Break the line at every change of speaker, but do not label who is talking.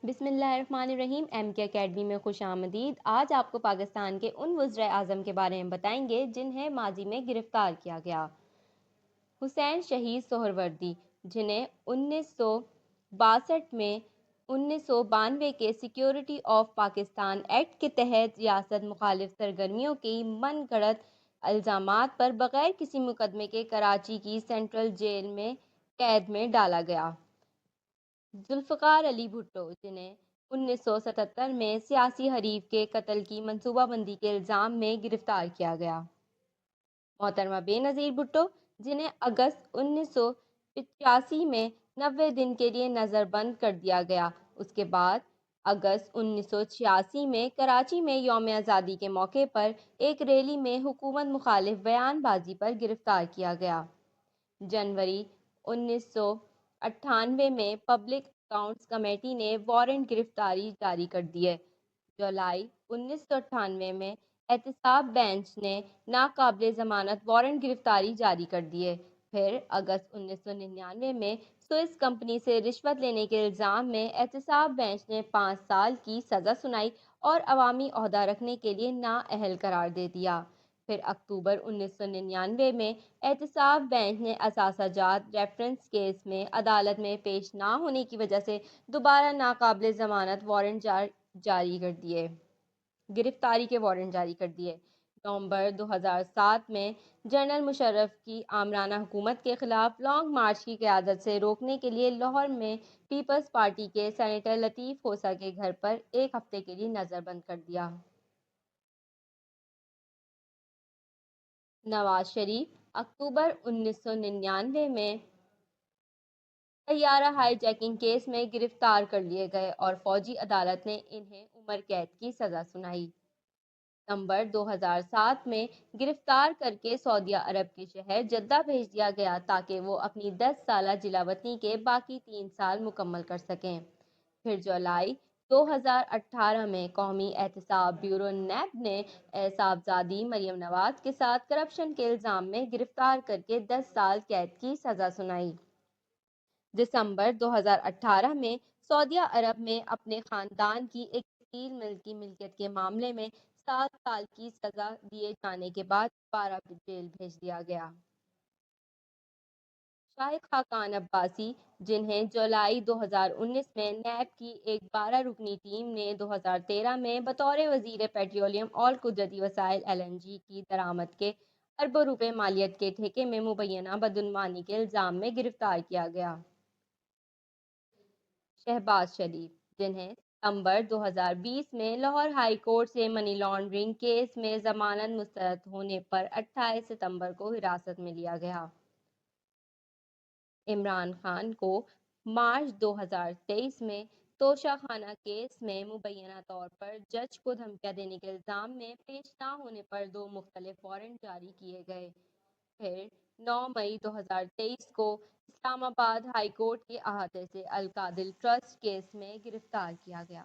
بسم اللہ الرحمن الرحیم۔ ایم کے اکیڈمی میں خوش آمدید۔ آج آپ کو پاکستان کے ان وزرائے اعظم کے بارے میں بتائیں گے جنہیں ماضی میں گرفتار کیا گیا۔ حسین شہید سہروردی، جنہیں 1962 میں 1992 کے سیکیورٹی آف پاکستان ایکٹ کے تحت ریاست مخالف سرگرمیوں کی من گھڑت الزامات پر بغیر کسی مقدمے کے کراچی کی سینٹرل جیل میں قید میں ڈالا گیا۔ ذوالفقار علی بھٹو، جنہیں 1977 میں سیاسی حریف کے قتل کی منصوبہ بندی کے الزام میں گرفتار کیا گیا۔ محترمہ بے نظیر بھٹو، جنہیں اگست 1985 میں 90 دن کے لیے نظر بند کر دیا گیا۔ اس کے بعد اگست 1986 میں کراچی میں یوم آزادی کے موقع پر ایک ریلی میں حکومت مخالف بیان بازی پر گرفتار کیا گیا۔ جنوری 1998 میں پبلک اکاؤنٹس کمیٹی نے وارنٹ گرفتاری جاری کر دیے۔ جولائی 1998 میں احتساب بینچ نے ناقابل ضمانت وارنٹ گرفتاری جاری کر دیے۔ پھر اگست 1999 میں سوئس کمپنی سے رشوت لینے کے الزام میں احتساب بینچ نے 5 سال کی سزا سنائی اور عوامی عہدہ رکھنے کے لیے نااہل قرار دے دیا۔ پھر اکتوبر 1999 میں احتساب بینچ نے اثاثہ جات ریفرنس کیس میں عدالت میں پیش نہ ہونے کی وجہ سے دوبارہ ناقابل ضمانت وارنٹ جاری کر دیے۔ گرفتاری کے وارنٹ جاری کر دیے۔ نومبر 2007 میں جنرل مشرف کی آمرانہ حکومت کے خلاف لانگ مارچ کی قیادت سے روکنے کے لیے لاہور میں پیپلز پارٹی کے سینیٹر لطیف کھوسہ کے گھر پر ایک ہفتے کے لیے نظر بند کر دیا۔ نواز شریف، اکتوبر 1999 میں طیارہ ہائی جیکنگ کیس میں گرفتار کر لیے گئے اور فوجی عدالت نے انہیں عمر قید کی سزا سنائی۔ ستمبر 2007 میں گرفتار کر کے سعودیہ عرب کے شہر جدہ بھیج دیا گیا تاکہ وہ اپنی 10 سالہ جلا وطنی کے باقی 3 سال مکمل کر سکیں۔ پھر جولائی 2018 میں قومی احتساب بیورو نیب نے صاحبزادی مریم نواز کے ساتھ کرپشن کے الزام میں گرفتار کر کے 10 سال قید کی سزا سنائی۔ دسمبر 2018 میں سعودیہ عرب میں اپنے خاندان کی ایک اسٹیل مل کی ملکیت کے معاملے میں 7 سال کی سزا دیے جانے کے بعد دوبارہ جیل بھیج دیا گیا۔ شاہد خاقان عباسی، جنہیں جولائی 2019 میں نیب کی ایک 12 رکنی ٹیم نے 2013 میں بطور وزیر پیٹرولیم اور قدرتی وسائل LNG کی درآمد کے اربوں روپے مالیت کے ٹھیکے میں مبینہ بدعنوانی کے الزام میں گرفتار کیا گیا۔ شہباز شریف، جنہیں ستمبر 2020 میں لاہور ہائی کورٹ سے منی لانڈرنگ کیس میں ضمانت مسترد ہونے پر 28 ستمبر کو حراست میں لیا گیا۔ عمران خان کو مارچ 2023 میں توشہ خانہ کیس میں مبینہ طور پر جج کو دھمکیاں دینے کے الزام میں پیش نہ ہونے پر 2 مختلف وارنٹ جاری کیے گئے۔ پھر 9 مئی 2023 کو اسلام آباد ہائی کورٹ کے احاطے سے القادل ٹرسٹ کیس میں گرفتار کیا گیا۔